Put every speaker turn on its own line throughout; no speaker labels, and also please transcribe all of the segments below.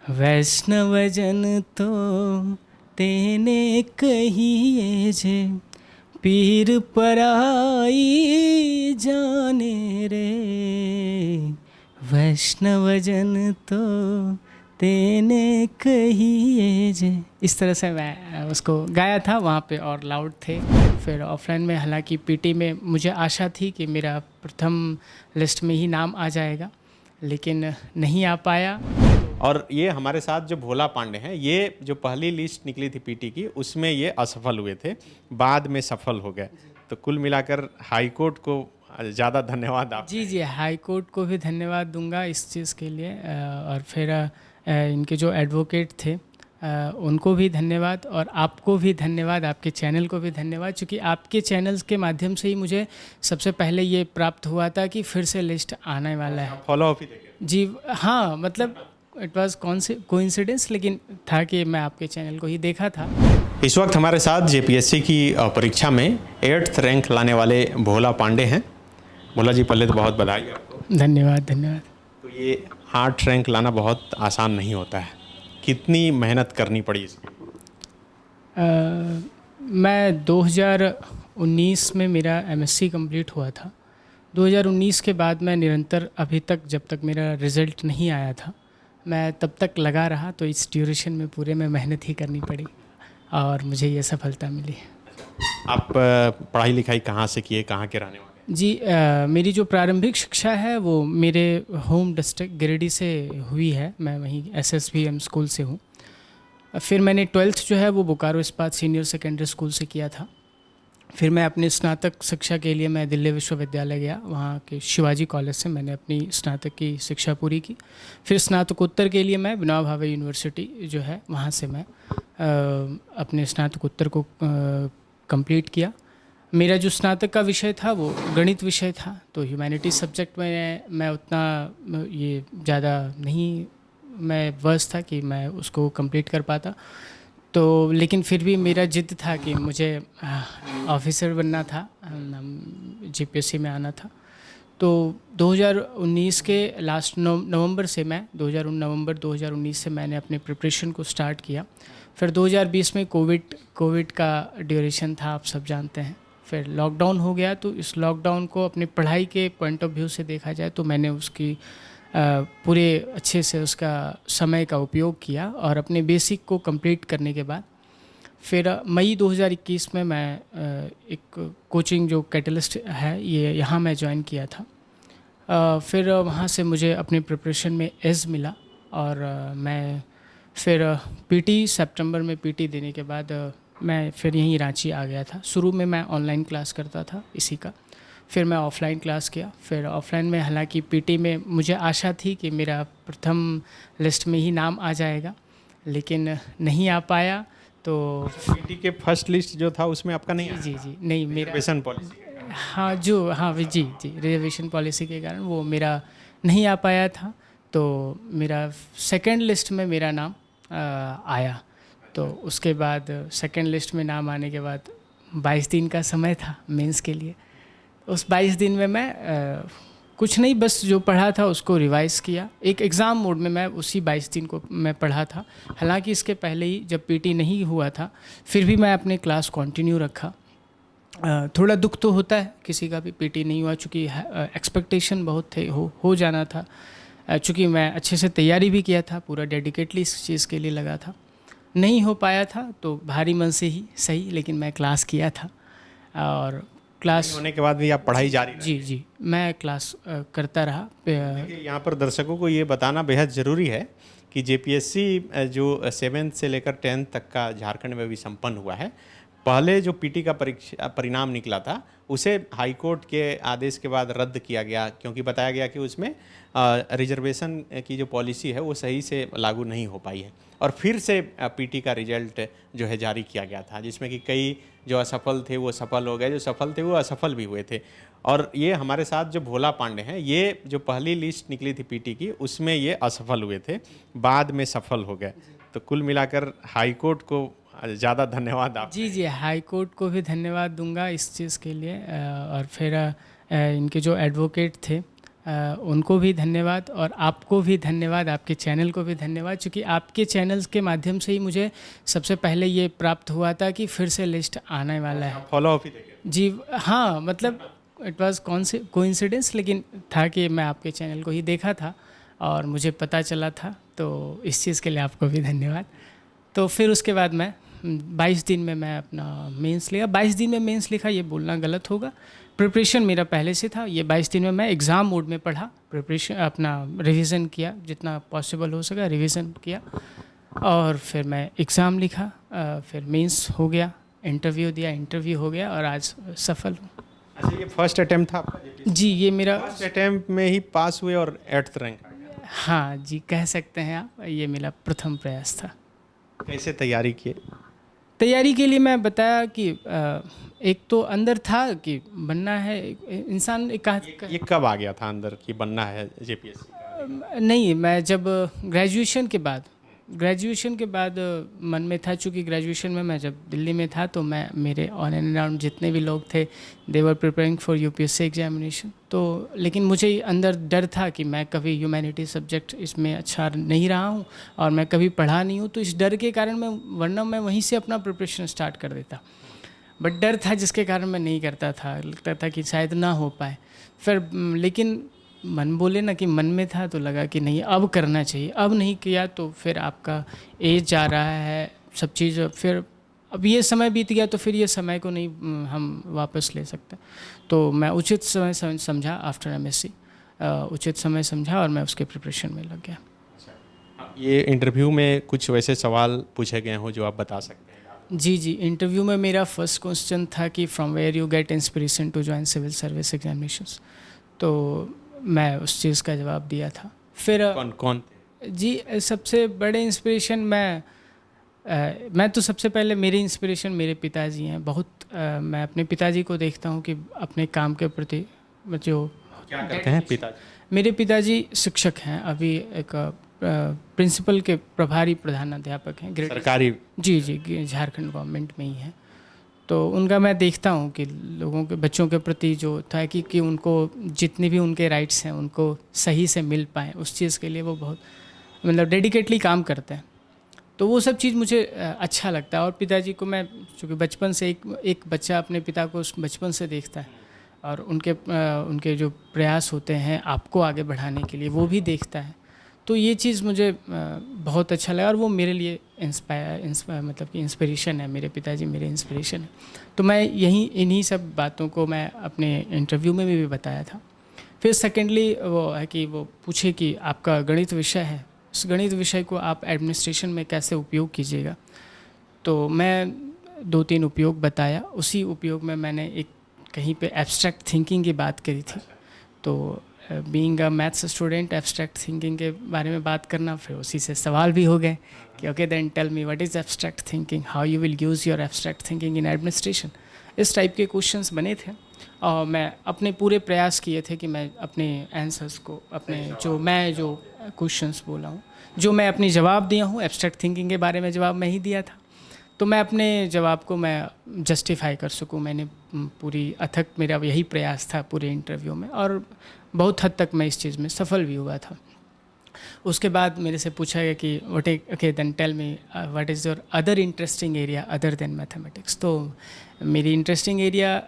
वैष्णवजन तो तेने कहिए जे पीर पराई जाने रे। वैष्णवजन तो तेने कहिए जे, इस तरह से मैं उसको गाया था वहाँ पे और लाउड थे। फिर ऑफलाइन में हालांकि पीटी में मुझे आशा थी कि मेरा प्रथम लिस्ट में ही नाम आ जाएगा, लेकिन नहीं आ पाया।
और ये हमारे साथ जो भोला पांडे हैं, ये जो पहली लिस्ट निकली थी पीटी की, उसमें ये असफल हुए थे, बाद में सफल हो गए। तो कुल मिलाकर हाई कोर्ट को ज़्यादा धन्यवाद आप।
जी जी, हाई कोर्ट को भी धन्यवाद दूंगा इस चीज़ के लिए। और फिर इनके जो एडवोकेट थे उनको भी धन्यवाद, और आपको भी धन्यवाद, आपके चैनल को भी धन्यवाद, क्योंकि आपके चैनल्स के माध्यम से ही मुझे सबसे पहले ये प्राप्त हुआ था कि फिर से लिस्ट आने वाला है।
फॉलो अप ही देखिए।
जी हाँ, मतलब इट वाज कोइंसिडेंस, लेकिन था कि मैं आपके चैनल को ही देखा था।
इस वक्त हमारे साथ जेपीएससी की परीक्षा में 8th रैंक लाने वाले भोला पांडे हैं। भोला जी, पहले तो बहुत बधाई आपको।
धन्यवाद धन्यवाद।
तो ये 8 रैंक लाना बहुत आसान नहीं होता है, कितनी मेहनत करनी पड़ी इसकी?
मैं 2019 में मेरा एमएससी कंप्लीट हुआ था। 2019 के बाद मैं निरंतर अभी तक, जब तक मेरा रिज़ल्ट नहीं आया था, मैं तब तक लगा रहा। तो इस ड्यूरेशन में पूरे में मेहनत ही करनी पड़ी और मुझे ये सफलता मिली।
आप पढ़ाई लिखाई कहाँ से किए, कहाँ के रहने वाले?
जी, मेरी जो प्रारंभिक शिक्षा है वो मेरे होम डिस्ट्रिक्ट गिरिडीह से हुई है। मैं वहीं एसएसवीएम स्कूल से हूँ। फिर मैंने 12th जो है वो बोकारो इस्पात सीनियर सेकेंडरी स्कूल से किया था। फिर मैं अपनी स्नातक शिक्षा के लिए मैं दिल्ली विश्वविद्यालय गया, वहाँ के शिवाजी कॉलेज से मैंने अपनी स्नातक की शिक्षा पूरी की। फिर स्नातकोत्तर के लिए मैं विनोबा भावे यूनिवर्सिटी जो है वहाँ से मैं अपने स्नातकोत्तर को कंप्लीट किया। मेरा जो स्नातक का विषय था वो गणित विषय था, तो ह्यूमैनिटीज सब्जेक्ट में मैं उतना ये ज़्यादा नहीं मैं वर्स था कि मैं उसको कंप्लीट कर पाता। तो लेकिन फिर भी मेरा जिद था कि मुझे ऑफिसर बनना था, जीपीएससी में आना था। तो 2019 के लास्ट नवंबर से मैं नवंबर 2019 से मैंने अपने प्रिपरेशन को स्टार्ट किया। फिर 2020 में कोविड का ड्यूरेशन था, आप सब जानते हैं। फिर लॉकडाउन हो गया, तो इस लॉकडाउन को अपनी पढ़ाई के पॉइंट ऑफ व्यू से देखा जाए तो मैंने उसकी पूरे अच्छे से उसका समय का उपयोग किया, और अपने बेसिक को कंप्लीट करने के बाद फिर मई 2021 में मैं एक कोचिंग जो कैटलिस्ट है ये यहाँ मैं ज्वाइन किया था। फिर वहाँ से मुझे अपने प्रिपरेशन में एज मिला, और मैं फिर पीटी सितंबर में पीटी देने के बाद मैं फिर यहीं रांची आ गया था। शुरू में मैं ऑनलाइन क्लास करता था इसी का, फिर मैं ऑफ़लाइन क्लास किया। फिर ऑफ़लाइन में हालांकि पीटी में मुझे आशा थी कि मेरा प्रथम लिस्ट में ही नाम आ जाएगा, लेकिन नहीं आ पाया। तो
पीटी के फर्स्ट लिस्ट जो था उसमें आपका नहीं आया?
जी जी, नहीं मेरा
रिजर्वेशन पॉलिसी।
हाँ जो हाँ जी जी, रिजर्वेशन पॉलिसी के कारण वो मेरा नहीं आ पाया था। तो मेरा सेकंड लिस्ट में मेरा नाम आया। तो उसके बाद सेकंड लिस्ट में नाम आने के बाद 22 दिन का समय था मेंस के लिए। उस 22 दिन में मैं कुछ नहीं, बस जो पढ़ा था उसको रिवाइज़ किया। एक एग्ज़ाम मोड में मैं उसी 22 दिन को मैं पढ़ा था। हालांकि इसके पहले ही जब पीटी नहीं हुआ था फिर भी मैं अपने क्लास कंटिन्यू रखा। थोड़ा दुख तो होता है किसी का भी पीटी नहीं हुआ, चूँकि एक्सपेक्टेशन बहुत थे, हो जाना था। चूँकि मैं अच्छे से तैयारी भी किया था, पूरा डेडिकेटली इस चीज़ के लिए लगा था। नहीं हो पाया था तो भारी मन से ही सही, लेकिन मैं क्लास किया था। और क्लास
होने के बाद भी आप पढ़ाई जारी रखी?
जी जी, मैं क्लास करता रहा।
देखिए, यहाँ पर दर्शकों को ये बताना बेहद ज़रूरी है कि जेपीएससी जो 7th से लेकर 10th तक का झारखंड में भी संपन्न हुआ है। पहले जो पीटी का परीक्षा परिणाम निकला था उसे हाई कोर्ट के आदेश के बाद रद्द किया गया, क्योंकि बताया गया कि उसमें रिजर्वेशन की जो पॉलिसी है वो सही से लागू नहीं हो पाई है। और फिर से पीटी का रिजल्ट जो है जारी किया गया था, जिसमें कि कई जो असफल थे वो सफल हो गए, जो सफल थे वो असफल भी हुए थे। और ये हमारे साथ जो भोला पांडे हैं, ये जो पहली लिस्ट निकली थी पीटी की, उसमें ये असफल हुए थे, बाद में सफल हो गए। तो कुल मिलाकर हाई कोर्ट को ज़्यादा धन्यवाद आप।
जी जी, हाई कोर्ट को भी धन्यवाद दूंगा इस चीज़ के लिए। और फिर इनके जो एडवोकेट थे उनको भी धन्यवाद और आपको भी धन्यवाद, आपके चैनल को भी धन्यवाद, क्योंकि आपके चैनल्स के माध्यम से ही मुझे सबसे पहले ये प्राप्त हुआ था कि फिर से लिस्ट आने वाला है।
फॉलो अप ही देखे।
जी हाँ, मतलब इट वाज कोइंसिडेंस, लेकिन था कि मैं आपके चैनल को ही देखा था और मुझे पता चला था, तो इस चीज़ के लिए आपको भी धन्यवाद। तो फिर उसके बाद मैं 22 दिन में मैं अपना मेंस लिया। 22 दिन में मेंस लिखा ये बोलना गलत होगा, प्रिपरेशन मेरा पहले से था। ये 22 दिन में मैं एग्ज़ाम मोड में पढ़ा, प्रिपरेशन अपना रिवीजन किया, जितना पॉसिबल हो सका रिवीजन किया, और फिर मैं एग्ज़ाम लिखा। फिर मेंस हो गया, इंटरव्यू दिया, इंटरव्यू हो गया और आज सफल हूँ।
अच्छा, ये फर्स्ट अटेम्प्ट था आपका?
जी, ये मेरा
फर्स्ट अटेम्प्ट में ही पास हुए और 8th रैंक आ गया।
हाँ जी, कह सकते हैं आप, ये मेरा प्रथम प्रयास था।
कैसे तैयारी किए?
तैयारी के लिए मैं बताया कि एक तो अंदर था कि बनना है इंसान
ये कब आ गया था अंदर कि बनना है जेपीएससी?
नहीं, मैं जब ग्रेजुएशन के बाद मन में था, चूँकि ग्रेजुएशन में मैं जब दिल्ली में था तो मैं मेरे ऑन एंड अराउंड जितने भी लोग थे they were preparing for UPSC examination. तो लेकिन मुझे अंदर डर था कि मैं कभी ह्यूमैनिटी सब्जेक्ट इसमें अच्छा नहीं रहा हूँ और मैं कभी पढ़ा नहीं हूँ, तो इस डर के कारण वरना मैं वहीं से अपना प्रिपरेशन स्टार्ट कर देता, बट डर था जिसके कारण मैं नहीं करता था, लगता था कि शायद ना हो पाए। फिर लेकिन मन बोले ना कि मन में था तो लगा कि नहीं, अब करना चाहिए। अब नहीं किया तो फिर आपका एज जा रहा है, सब चीज़, फिर अब ये समय बीत गया तो फिर ये समय को नहीं हम वापस ले सकते। तो मैं उचित समय समझा, आफ्टर एमएससी उचित समय समझा और मैं उसके प्रिपरेशन में लग गया।
ये इंटरव्यू में कुछ वैसे सवाल पूछे गए हों जो आप बता सकते हैं?
जी, इंटरव्यू में मेरा फर्स्ट क्वेश्चन था कि from where you get inspiration to join civil service examinations. तो मैं उस चीज़ का जवाब दिया था। फिर
कौन थे?
जी, सबसे बड़े इंस्पिरेशन मैं तो सबसे पहले मेरी इंस्पिरेशन मेरे पिताजी हैं। बहुत मैं अपने पिताजी को देखता हूँ कि अपने काम के प्रति जो
क्या करते हैं पिताजी?
मेरे पिताजी शिक्षक हैं, अभी एक प्रिंसिपल के प्रभारी प्रधानाध्यापक हैं
सरकारी?
जी, झारखंड गवर्नमेंट में ही हैं। तो उनका मैं देखता हूँ कि लोगों के बच्चों के प्रति जो था कि उनको जितनी भी उनके राइट्स हैं उनको सही से मिल पाएँ, उस चीज़ के लिए वो बहुत मतलब डेडिकेटली काम करते हैं। तो वो सब चीज़ मुझे अच्छा लगता है। और पिताजी को मैं चूँकि बचपन से एक बच्चा अपने पिता को बचपन से देखता है और उनके जो प्रयास होते हैं आपको आगे बढ़ाने के लिए वो भी देखता है, तो ये चीज़ मुझे बहुत अच्छा लगा और वो मेरे लिए इंस्पायर मतलब कि इंस्पिरेशन है। मेरे पिताजी मेरे इंस्पिरेशन है। तो मैं इन्हीं सब बातों को मैं अपने इंटरव्यू में भी बताया था। फिर सेकेंडली वो है कि वो पूछे कि आपका गणित विषय है, उस गणित विषय को आप एडमिनिस्ट्रेशन में कैसे उपयोग कीजिएगा। तो मैं 2-3 उपयोग बताया। उसी उपयोग में मैंने एक कहीं पे एब्स्ट्रैक्ट थिंकिंग की बात करी थी। तो being a maths student, abstract thinking के बारे में बात करना, फिर उसी से सवाल भी हो गए कि okay then tell me what is abstract thinking, how you will use your abstract thinking in administration. इस टाइप के क्वेश्चंस बने थे और मैं अपने पूरे प्रयास किए थे कि मैं अपने आंसर्स को जो क्वेश्चंस बोला हूँ, जो मैं अपनी जवाब दिया हूँ एब्स्ट्रैक्ट थिंकिंग के बारे में जवाब मैं ही दिया था, तो मैं अपने जवाब को मैं जस्टिफाई कर सकूँ। मैंने पूरी अथक मेरा यही प्रयास था पूरे इंटरव्यू में और बहुत हद तक मैं इस चीज़ में सफल भी हुआ था। उसके बाद मेरे से पूछा गया कि okay then tell me what is your other interesting area other than mathematics. तो मेरी इंटरेस्टिंग एरिया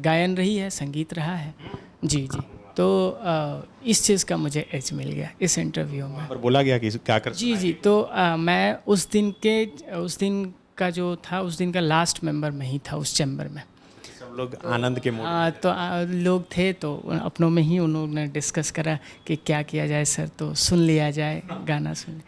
गायन रही है, संगीत रहा है। जी, तो इस चीज़ का मुझे एज मिल गया इस इंटरव्यू में।
और बोला गया कि क्या कर?
जी, तो मैं उस दिन का जो था, उस दिन का लास्ट मेंबर मैं ही था उस चैम्बर में।
सब लोग आनंद के मूड में
तो लोग थे तो अपनों में ही उन्होंने डिस्कस करा कि क्या किया जाए सर, तो सुन लिया जाए, गाना सुन।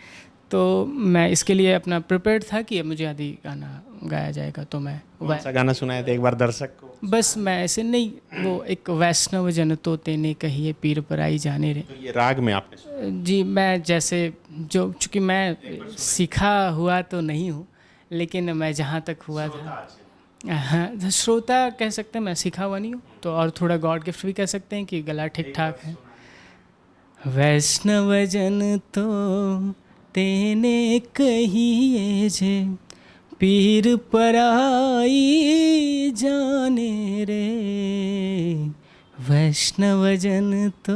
तो मैं इसके लिए अपना प्रिपेयर्ड था कि मुझे आदि गाना गाया जाएगा। तो मैं
कौन सा गाना सुनाया था एक बार दर्शक को?
बस मैं ऐसे नहीं, वो एक वैष्णव जन तो तेने कहिए पीर पराई जाने रे।
तो ये राग में आपने सुना?
जी, मैं जैसे जो चूँकि मैं सीखा हुआ तो नहीं हूँ, लेकिन मैं जहाँ तक हुआ था, हाँ, श्रोता कह सकते हैं, मैं सीखा हुआ नहीं हूँ तो, और थोड़ा गॉड गिफ्ट भी कह सकते हैं कि गला ठीक ठाक है। वैष्णव जन तो तेने कहिए जे पीर पराई जाने रे, वैष्णव जन तो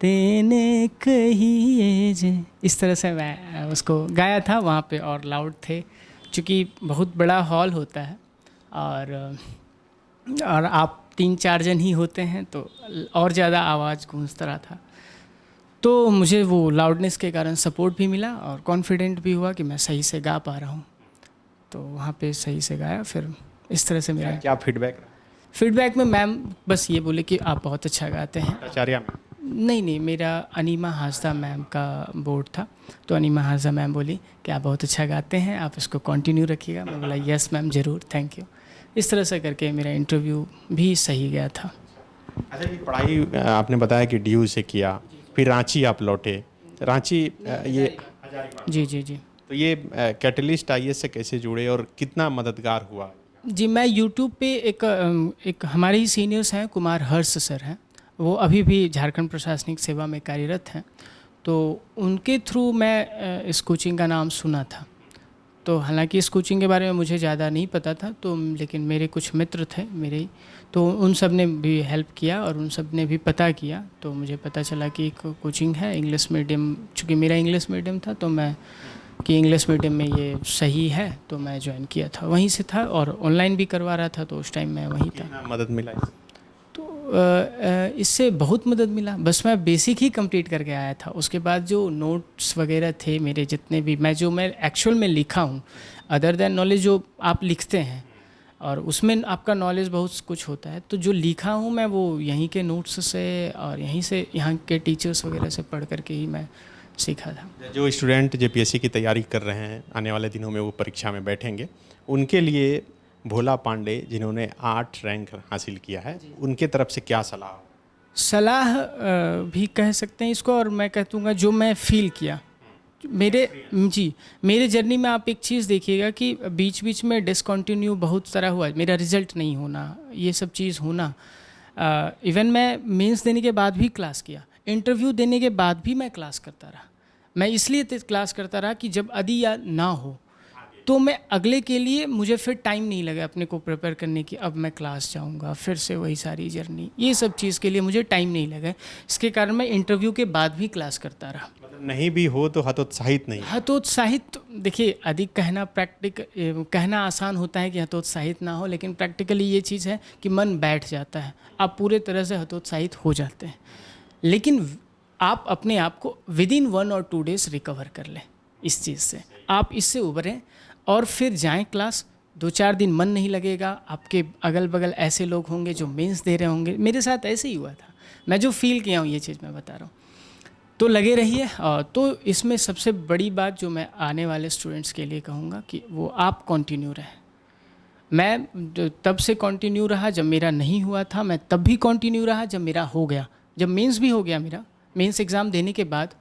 तेने कहिए जे, इस तरह से मैं उसको गाया था वहाँ पे, और लाउड थे क्योंकि बहुत बड़ा हॉल होता है और आप 3-4 जन ही होते हैं तो और ज़्यादा आवाज़ गूंजता रहा था। तो मुझे वो लाउडनेस के कारण सपोर्ट भी मिला और कॉन्फिडेंट भी हुआ कि मैं सही से गा पा रहा हूँ, तो वहाँ पे सही से गाया। फिर इस तरह से मेरा
क्या फीडबैक
फीडबैक में मैम बस ये बोले कि आप बहुत अच्छा गाते हैं।
आचार्य में?
नहीं, मेरा अनीमा हाजदा मैम का बोर्ड था, तो अनीमा हाजदा मैम बोली कि आप बहुत अच्छा गाते हैं, आप इसको कंटिन्यू रखिएगा। मैं बोला यस मैम, ज़रूर, थैंक यू। इस तरह से करके मेरा इंटरव्यू भी सही गया था।
अच्छा, ये पढ़ाई आपने बताया कि DU से किया, फिर रांची आप लौटे। रांची ये
जी जी जी
तो ये कैटलिस्ट IAS से कैसे जुड़े और कितना मददगार हुआ?
जी, मैं यूट्यूब पे एक हमारे ही सीनियर्स हैं, कुमार हर्ष सर हैं, वो अभी भी झारखंड प्रशासनिक सेवा में कार्यरत हैं, तो उनके थ्रू मैं इस कोचिंग का नाम सुना था। तो हालांकि इस कोचिंग के बारे में मुझे ज़्यादा नहीं पता था, तो लेकिन मेरे कुछ मित्र थे मेरे ही, तो उन सब ने भी हेल्प किया और उन सब ने भी पता किया, तो मुझे पता चला कि एक कोचिंग है इंग्लिश मीडियम, चूँकि मेरा इंग्लिश मीडियम था तो मैं कि इंग्लिश मीडियम में ये सही है, तो मैं ज्वाइन किया था, वहीं से था और ऑनलाइन भी करवा रहा था, तो उस टाइम मैं वहीं था।
कितना मदद मिला इससे?
तो इससे बहुत मदद मिला। बस मैं बेसिक ही कंप्लीट करके आया था, उसके बाद जो नोट्स वगैरह थे मेरे जितने भी, मैं एक्चुअल में लिखा हूँ, अदर देन नॉलेज जो आप लिखते हैं और उसमें आपका नॉलेज बहुत कुछ होता है, तो जो लिखा हूँ मैं वो यहीं के नोट्स से और यहीं से यहाँ के टीचर्स वगैरह से पढ़ करके ही मैं सीखा था।
जो स्टूडेंट JPSC की तैयारी कर रहे हैं, आने वाले दिनों में वो परीक्षा में बैठेंगे, उनके लिए भोला पांडे जिन्होंने 8 रैंक हासिल किया है, उनके तरफ से क्या सलाह?
सलाह भी कह सकते हैं इसको, और मैं कह दूँगा जो मैं फ़ील किया मेरे जर्नी में। आप एक चीज़ देखिएगा कि बीच बीच में डिसकंटिन्यू बहुत सारा हुआ, मेरा रिज़ल्ट नहीं होना, ये सब चीज़ होना। इवन मैं मेंस देने के बाद भी क्लास किया, इंटरव्यू देने के बाद भी मैं क्लास करता रहा। मैं इसलिए क्लास करता रहा कि जब यदि या ना हो तो मैं अगले के लिए मुझे फिर टाइम नहीं लगा अपने को प्रिपेयर करने की, अब मैं क्लास जाऊंगा फिर से वही सारी जर्नी, ये सब चीज़ के लिए मुझे टाइम नहीं लगा। इसके कारण मैं इंटरव्यू के बाद भी क्लास करता रहा।
मतलब नहीं भी हो तो हतोत्साहित नहीं?
हतोत्साहित, देखिए अधिक कहना आसान होता है कि हतोत्साहित ना हो, लेकिन प्रैक्टिकली ये चीज़ है कि मन बैठ जाता है, आप पूरे तरह से हतोत्साहित हो जाते हैं, लेकिन आप अपने आप को विदिन 1 और 2 डेज़ रिकवर कर लें इस चीज़ से, आप इससे उभरें और फिर जाएं क्लास। 2-4 दिन मन नहीं लगेगा, आपके अगल बगल ऐसे लोग होंगे जो मेंस दे रहे होंगे, मेरे साथ ऐसे ही हुआ था, मैं जो फील किया हूँ ये चीज़ मैं बता रहा हूँ। तो लगे रहिए। तो इसमें सबसे बड़ी बात जो मैं आने वाले स्टूडेंट्स के लिए कहूँगा कि वो आप कंटिन्यू रहें। मैं तब से कंटिन्यू रहा जब मेरा नहीं हुआ था, मैं तब भी कंटिन्यू रहा जब मेरा हो गया, जब मेंस भी हो गया, मेरा मेंस एग्ज़ाम देने के बाद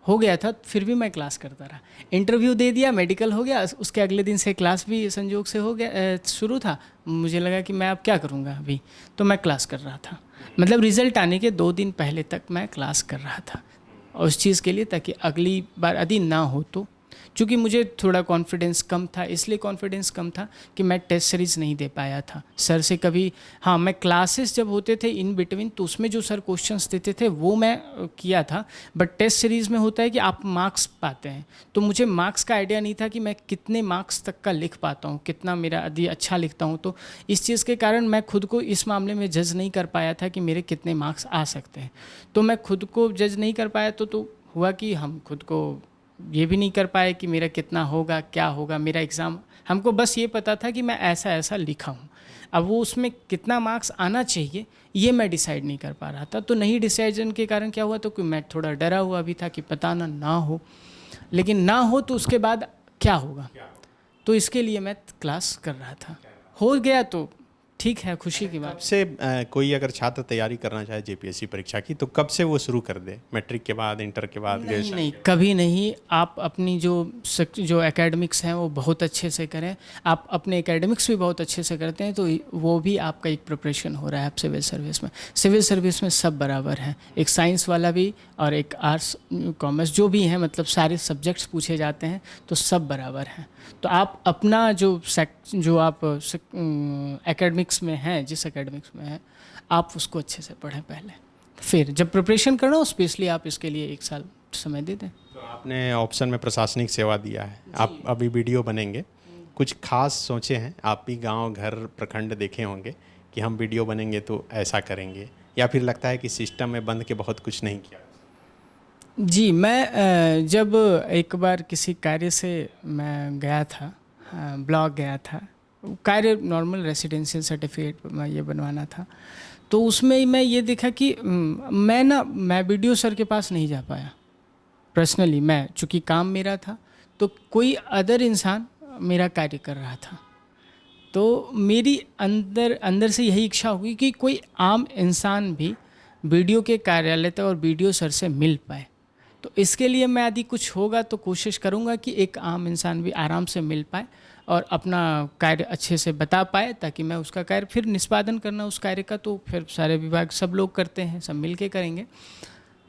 हो गया था, फिर भी मैं क्लास करता रहा। इंटरव्यू दे दिया, मेडिकल हो गया, उसके अगले दिन से क्लास भी संयोग से हो गया, शुरू था, मुझे लगा कि मैं अब क्या करूँगा अभी, तो मैं क्लास कर रहा था। मतलब रिज़ल्ट आने के 2 दिन पहले तक मैं क्लास कर रहा था और उस चीज़ के लिए, ताकि अगली बार यदि ना हो तो, चूँकि मुझे थोड़ा कॉन्फिडेंस कम था, इसलिए कॉन्फिडेंस कम था कि मैं टेस्ट सीरीज़ नहीं दे पाया था सर से कभी। हाँ, मैं क्लासेस जब होते थे इन बिटवीन, तो उसमें जो सर क्वेश्चंस देते थे वो मैं किया था, बट टेस्ट सीरीज़ में होता है कि आप मार्क्स पाते हैं, तो मुझे मार्क्स का आइडिया नहीं था कि मैं कितने मार्क्स तक का लिख पाता हूँ, कितना मेरा यदि अच्छा लिखता हूँ, तो इस चीज़ के कारण मैं खुद को इस मामले में जज नहीं कर पाया था कि मेरे कितने मार्क्स आ सकते हैं। तो मैं खुद को जज नहीं कर पाया, तो हुआ कि हम खुद को ये भी नहीं कर पाए कि मेरा कितना होगा, क्या होगा मेरा एग्ज़ाम। हमको बस ये पता था कि मैं ऐसा ऐसा लिखा हूँ, अब वो उसमें कितना मार्क्स आना चाहिए ये मैं डिसाइड नहीं कर पा रहा था। तो नहीं डिसाइजन के कारण क्या हुआ, तो कि मैं थोड़ा डरा हुआ भी था कि पता ना हो, लेकिन ना हो तो उसके बाद क्या होगा, तो इसके लिए मैं क्लास कर रहा था। हो गया तो ठीक है, खुशी की बात।
कब से कोई अगर छात्र तैयारी करना चाहे JPSC परीक्षा की, तो कब से वो शुरू कर दे? मैट्रिक के बाद, इंटर के बाद?
नहीं, कभी नहीं। आप अपनी जो एकेडमिक्स हैं वो बहुत अच्छे से करें। आप अपने एकेडमिक्स भी बहुत अच्छे से करते हैं तो वो भी आपका एक प्रिपरेशन हो रहा है। आप सिविल सर्विस में, सब बराबर हैं, एक साइंस वाला भी और एक आर्ट्स कॉमर्स जो भी हैं, मतलब सारे सब्जेक्ट्स पूछे जाते हैं तो सब बराबर हैं। तो आप अपना जो आप एकेडमिक्स में हैं, जिस एकेडमिक्स में हैं, आप उसको अच्छे से पढ़ें पहले, फिर जब प्रिपरेशन करना हो स्पेशली आप इसके लिए 1 साल समय दे दें।
तो आपने ऑप्शन में प्रशासनिक सेवा दिया है, आप अभी वीडियो बनेंगे, कुछ खास सोचे हैं? आप भी गांव घर प्रखंड देखे होंगे कि हम वीडियो बनेंगे तो ऐसा करेंगे, या फिर लगता है कि सिस्टम में बंद के बहुत कुछ नहीं किया?
जी, मैं जब एक बार किसी कार्य से मैं गया था, ब्लॉक गया था, कार्य नॉर्मल रेसिडेंशियल सर्टिफिकेट मैं ये बनवाना था, तो उसमें मैं ये देखा कि मैं वीडियो सर के पास नहीं जा पाया पर्सनली। मैं चूँकि काम मेरा था तो कोई अदर इंसान मेरा कार्य कर रहा था, तो मेरी अंदर से यही इच्छा हुई कि कोई आम इंसान भी वीडियो के कार्यालय तक और वीडियो सर से मिल पाए। तो इसके लिए मैं यदि कुछ होगा तो कोशिश करूंगा कि एक आम इंसान भी आराम से मिल पाए और अपना कार्य अच्छे से बता पाए, ताकि मैं उसका कार्य फिर निष्पादन करना उस कार्य का तो फिर सारे विभाग सब लोग करते हैं, सब मिल के करेंगे,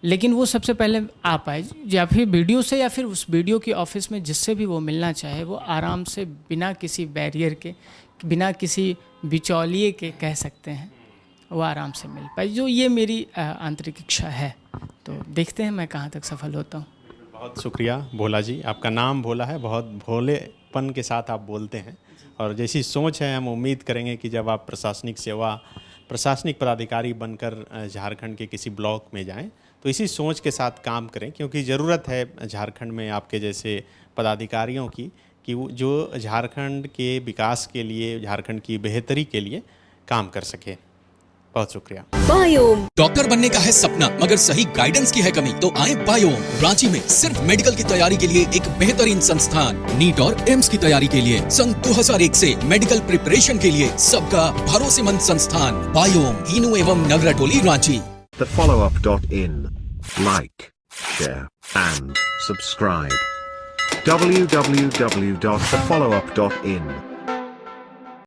लेकिन वो सबसे पहले आ पाए, या फिर वीडियो से या फिर उस वीडियो की ऑफिस में जिससे भी वो मिलना चाहे वो आराम से बिना किसी बैरियर के, बिना किसी बिचौलिए के कह सकते हैं, वो आराम से मिल पाए। जो ये मेरी आंतरिक इच्छा है, तो देखते हैं मैं कहाँ तक सफल होता हूँ।
बहुत शुक्रिया भोला जी, आपका नाम भोला है, बहुत भोलेपन के साथ आप बोलते हैं, और जैसी सोच है हम उम्मीद करेंगे कि जब आप प्रशासनिक पदाधिकारी बनकर झारखंड के किसी ब्लॉक में जाएं तो इसी सोच के साथ काम करें, क्योंकि ज़रूरत है झारखंड में आपके जैसे पदाधिकारियों की, कि वो जो झारखंड के विकास के लिए, झारखंड की बेहतरी के लिए काम कर सके। बहुत शुक्रिया।
बायोम
डॉक्टर बनने का है सपना, मगर सही गाइडेंस की है कमी, तो आए बायोम। रांची में सिर्फ मेडिकल की तैयारी के लिए एक बेहतरीन संस्थान, नीट और एम्स की तैयारी के लिए सन 2001 से मेडिकल प्रिपरेशन के लिए सबका भरोसेमंद संस्थान बायोम, हीनू एवं नगरा टोली, Ranchi.
thefollowup.in. Like, share, and subscribe. www.thefollowup.in